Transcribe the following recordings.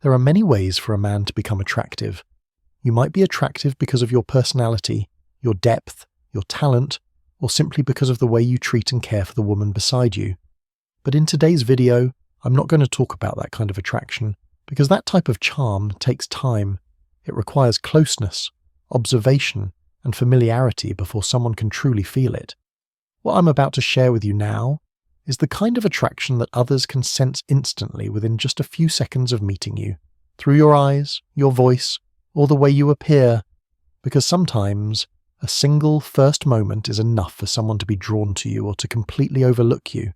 There are many ways for a man to become attractive. You might be attractive because of your personality, your depth, your talent, or simply because of the way you treat and care for the woman beside you. But in today's video, I'm not going to talk about that kind of attraction, because that type of charm takes time. It requires closeness, observation, and familiarity before someone can truly feel it. What I'm about to share with you now is the kind of attraction that others can sense instantly within just a few seconds of meeting you, through your eyes, your voice, or the way you appear, because sometimes a single first moment is enough for someone to be drawn to you or to completely overlook you.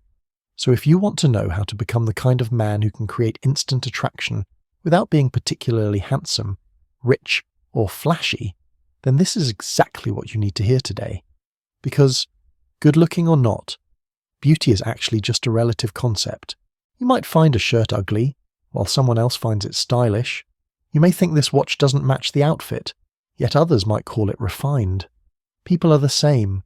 So if you want to know how to become the kind of man who can create instant attraction without being particularly handsome, rich, or flashy, then this is exactly what you need to hear today. Because, good looking or not, beauty is actually just a relative concept. You might find a shirt ugly, while someone else finds it stylish. You may think this watch doesn't match the outfit, yet others might call it refined. People are the same.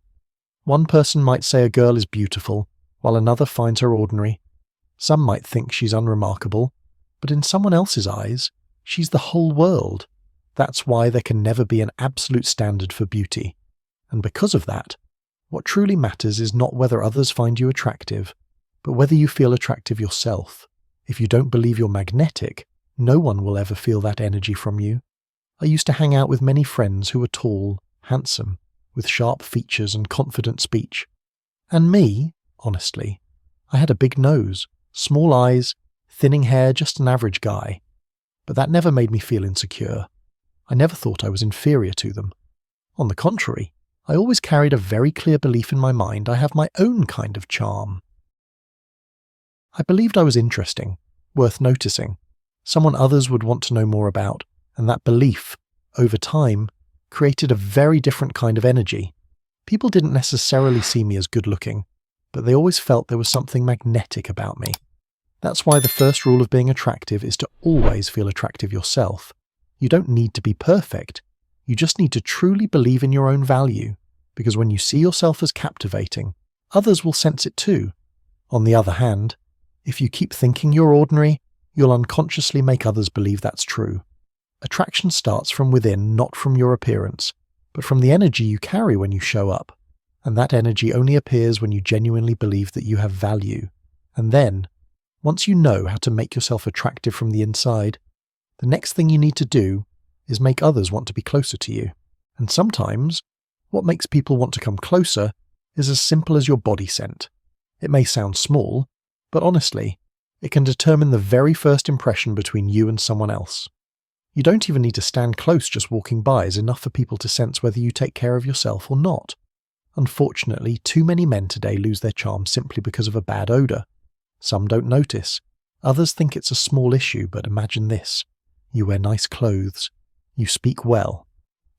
One person might say a girl is beautiful, while another finds her ordinary. Some might think she's unremarkable, but in someone else's eyes, she's the whole world. That's why there can never be an absolute standard for beauty. And because of that, what truly matters is not whether others find you attractive, but whether you feel attractive yourself. If you don't believe you're magnetic, no one will ever feel that energy from you. I used to hang out with many friends who were tall, handsome, with sharp features and confident speech. And me, honestly, I had a big nose, small eyes, thinning hair, just an average guy. But that never made me feel insecure. I never thought I was inferior to them. On the contrary, I always carried a very clear belief in my mind I have my own kind of charm. I believed I was interesting, worth noticing, someone others would want to know more about, and that belief, over time, created a very different kind of energy. People didn't necessarily see me as good-looking, but they always felt there was something magnetic about me. That's why the first rule of being attractive is to always feel attractive yourself. You don't need to be perfect. You just need to truly believe in your own value, because when you see yourself as captivating, others will sense it too. On the other hand, if you keep thinking you're ordinary, you'll unconsciously make others believe that's true. Attraction starts from within, not from your appearance, but from the energy you carry when you show up. And that energy only appears when you genuinely believe that you have value. And then, once you know how to make yourself attractive from the inside, the next thing you need to do is make others want to be closer to you. And sometimes, what makes people want to come closer is as simple as your body scent. It may sound small, but honestly, it can determine the very first impression between you and someone else. You don't even need to stand close, just walking by is enough for people to sense whether you take care of yourself or not. Unfortunately, too many men today lose their charm simply because of a bad odor. Some don't notice. Others think it's a small issue, but imagine this. You wear nice clothes. You speak well.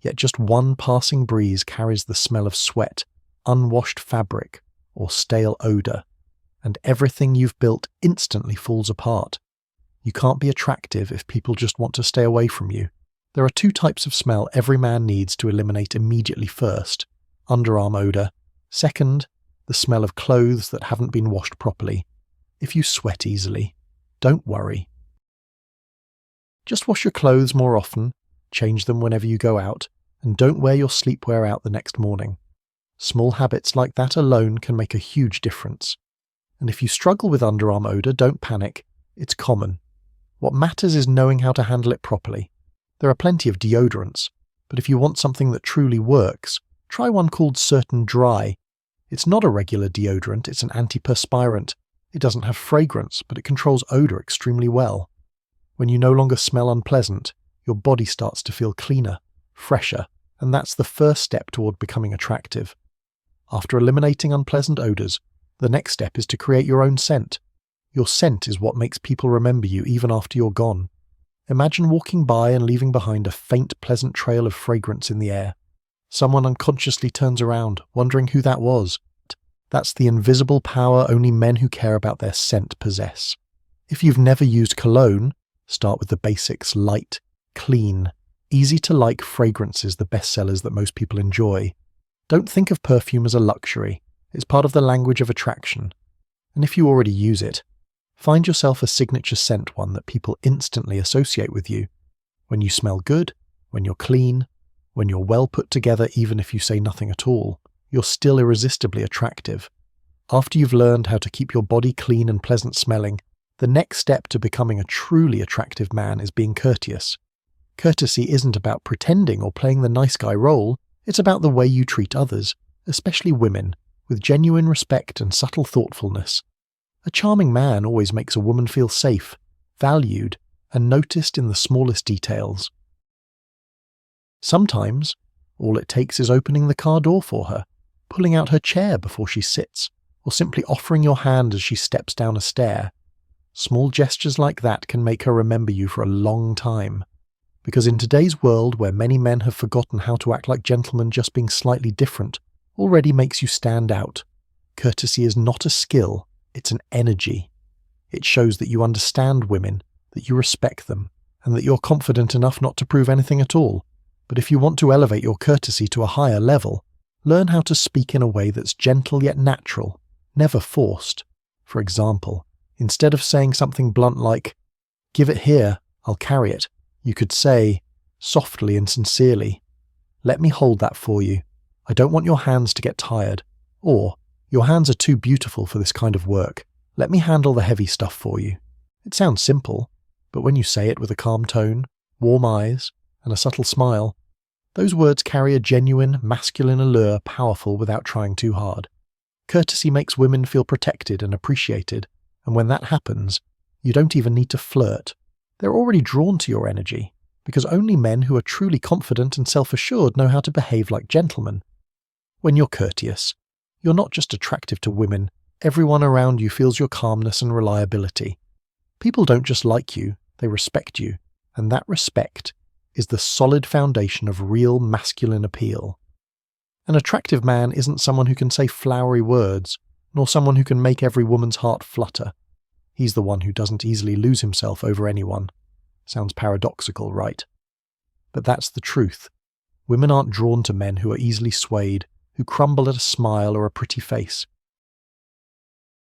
Yet just one passing breeze carries the smell of sweat, unwashed fabric, or stale odor, and everything you've built instantly falls apart. You can't be attractive if people just want to stay away from you. There are two types of smell every man needs to eliminate immediately. First, underarm odor. Second, the smell of clothes that haven't been washed properly. If you sweat easily, don't worry. Just wash your clothes more often, change them whenever you go out, and don't wear your sleepwear out the next morning. Small habits like that alone can make a huge difference. And if you struggle with underarm odor, don't panic. It's common. What matters is knowing how to handle it properly. There are plenty of deodorants, but if you want something that truly works, try one called Certain Dry. It's not a regular deodorant, it's an antiperspirant. It doesn't have fragrance, but it controls odor extremely well. When you no longer smell unpleasant, your body starts to feel cleaner, fresher, and that's the first step toward becoming attractive. After eliminating unpleasant odors, the next step is to create your own scent. Your scent is what makes people remember you even after you're gone. Imagine walking by and leaving behind a faint, pleasant trail of fragrance in the air. Someone unconsciously turns around, wondering who that was. That's the invisible power only men who care about their scent possess. If you've never used cologne, start with the basics: light, clean, easy-to-like fragrances, the bestsellers that most people enjoy. Don't think of perfume as a luxury. It's part of the language of attraction. And if you already use it, Find yourself a signature scent, one that people instantly associate with you. When you smell good, when you're clean, when you're well put together even if you say nothing at all, you're still irresistibly attractive. After you've learned how to keep your body clean and pleasant smelling, the next step to becoming a truly attractive man is being courteous. Courtesy isn't about pretending or playing the nice guy role, it's about the way you treat others, especially women, with genuine respect and subtle thoughtfulness. A charming man always makes a woman feel safe, valued, and noticed in the smallest details. Sometimes, all it takes is opening the car door for her, pulling out her chair before she sits, or simply offering your hand as she steps down a stair. Small gestures like that can make her remember you for a long time. Because in today's world where many men have forgotten how to act like gentlemen, just being slightly different already makes you stand out. Courtesy is not a skill, it's an energy. It shows that you understand women, that you respect them, and that you're confident enough not to prove anything at all. But if you want to elevate your courtesy to a higher level, learn how to speak in a way that's gentle yet natural, never forced. For example, instead of saying something blunt like, "Give it here, I'll carry it," you could say, softly and sincerely, "Let me hold that for you. I don't want your hands to get tired." Or, "Your hands are too beautiful for this kind of work. Let me handle the heavy stuff for you." It sounds simple, but when you say it with a calm tone, warm eyes, and a subtle smile, those words carry a genuine, masculine allure, powerful without trying too hard. Courtesy makes women feel protected and appreciated, and when that happens, you don't even need to flirt. They're already drawn to your energy, because only men who are truly confident and self-assured know how to behave like gentlemen. When you're courteous, you're not just attractive to women, everyone around you feels your calmness and reliability. People don't just like you, they respect you, and that respect is the solid foundation of real masculine appeal. An attractive man isn't someone who can say flowery words, nor someone who can make every woman's heart flutter. He's the one who doesn't easily lose himself over anyone. Sounds paradoxical, right? But that's the truth. Women aren't drawn to men who are easily swayed, who crumble at a smile or a pretty face.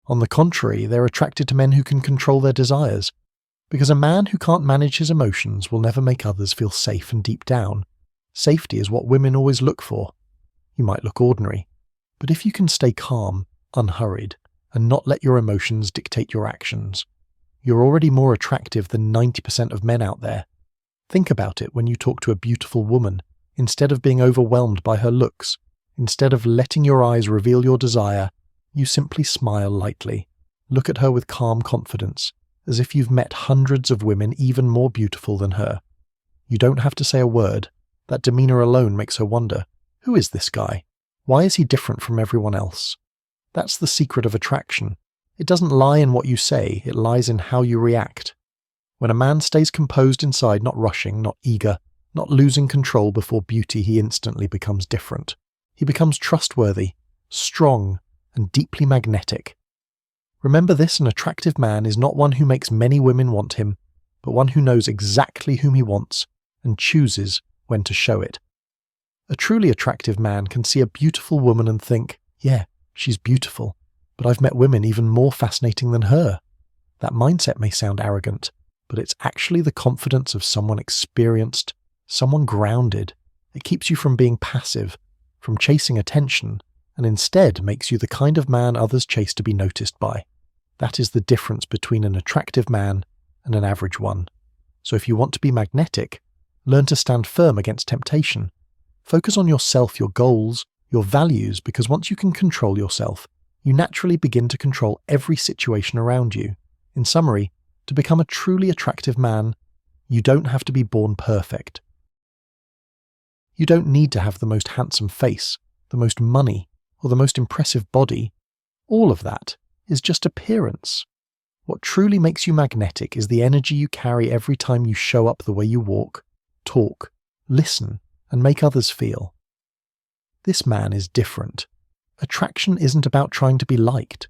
On the contrary, they're attracted to men who can control their desires, because a man who can't manage his emotions will never make others feel safe and deep down. Safety is what women always look for. You might look ordinary, but if you can stay calm, unhurried, and not let your emotions dictate your actions, you're already more attractive than 90% of men out there. Think about it when you talk to a beautiful woman. Instead of being overwhelmed by her looks, instead of letting your eyes reveal your desire, you simply smile lightly. Look at her with calm confidence, as if you've met hundreds of women even more beautiful than her. You don't have to say a word. That demeanor alone makes her wonder, who is this guy? Why is he different from everyone else? That's the secret of attraction. It doesn't lie in what you say, it lies in how you react. When a man stays composed inside, not rushing, not eager, not losing control before beauty, he instantly becomes different. He becomes trustworthy, strong, and deeply magnetic. Remember this, an attractive man is not one who makes many women want him, but one who knows exactly whom he wants and chooses when to show it. A truly attractive man can see a beautiful woman and think, yeah, she's beautiful, but I've met women even more fascinating than her. That mindset may sound arrogant, but it's actually the confidence of someone experienced, someone grounded. It keeps you from being passive, from chasing attention, and instead makes you the kind of man others chase to be noticed by. That is the difference between an attractive man and an average one. So if you want to be magnetic, learn to stand firm against temptation. Focus on yourself, your goals, your values, because once you can control yourself, you naturally begin to control every situation around you. In summary, to become a truly attractive man, you don't have to be born perfect. You don't need to have the most handsome face, the most money, or the most impressive body. All of that is just appearance. What truly makes you magnetic is the energy you carry every time you show up, the way you walk, talk, listen, and make others feel. This man is different. Attraction isn't about trying to be liked.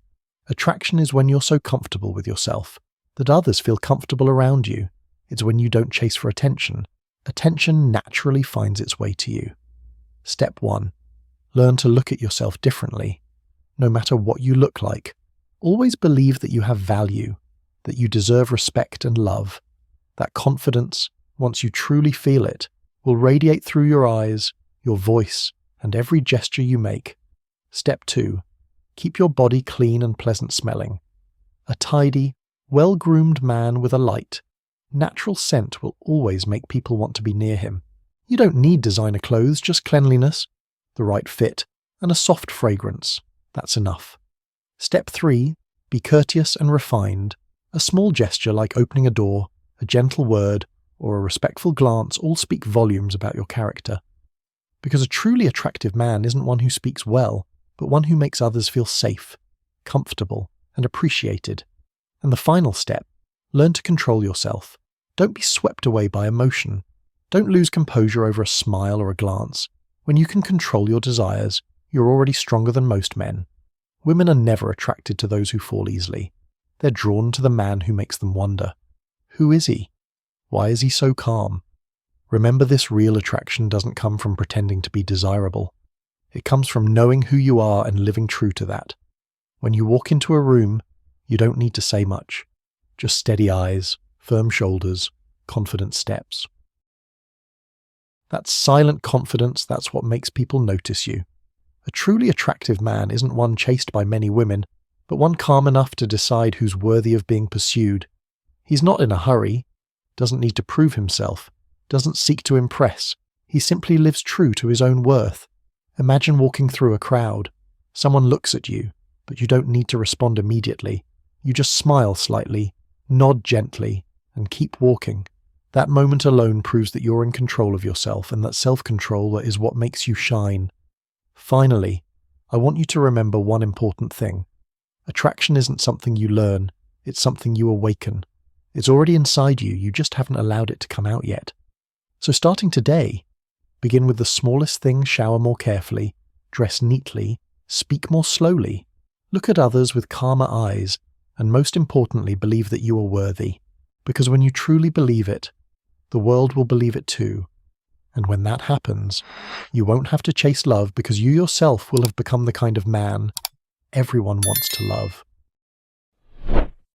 Attraction is when you're so comfortable with yourself that others feel comfortable around you. It's when you don't chase for attention. Attention naturally finds its way to you. Step 1. Learn to look at yourself differently. No matter what you look like, always believe that you have value. that you deserve respect and love. That confidence, once you truly feel it, will radiate through your eyes, your voice, and every gesture you make. Step 2. Keep your body clean and pleasant smelling. A tidy, well-groomed man with a light, natural scent will always make people want to be near him. You don't need designer clothes, just cleanliness, the right fit, and a soft fragrance. That's enough. Step 3. Be courteous and refined. A small gesture like opening a door, a gentle word, or a respectful glance all speak volumes about your character. Because a truly attractive man isn't one who speaks well, but one who makes others feel safe, comfortable, and appreciated. And the final step, learn to control yourself. Don't be swept away by emotion. Don't lose composure over a smile or a glance. When you can control your desires, you're already stronger than most men. Women are never attracted to those who fall easily. They're drawn to the man who makes them wonder. Who is he? Why is he so calm? Remember, this real attraction doesn't come from pretending to be desirable. It comes from knowing who you are and living true to that. When you walk into a room, you don't need to say much. Just steady eyes, firm shoulders, confident steps. That silent confidence, that's what makes people notice you. A truly attractive man isn't one chased by many women, but one calm enough to decide who's worthy of being pursued. He's not in a hurry, doesn't need to prove himself, doesn't seek to impress. He simply lives true to his own worth. Imagine walking through a crowd. Someone looks at you, but you don't need to respond immediately. You just smile slightly, nod gently, and keep walking. That moment alone proves that you're in control of yourself and that self-control is what makes you shine. Finally, I want you to remember one important thing. Attraction isn't something you learn, it's something you awaken. It's already inside you, you just haven't allowed it to come out yet. So starting today, begin with the smallest things, shower more carefully, dress neatly, speak more slowly, look at others with calmer eyes, and most importantly, believe that you are worthy. Because when you truly believe it, the world will believe it too. And when that happens, you won't have to chase love because you yourself will have become the kind of man everyone wants to love.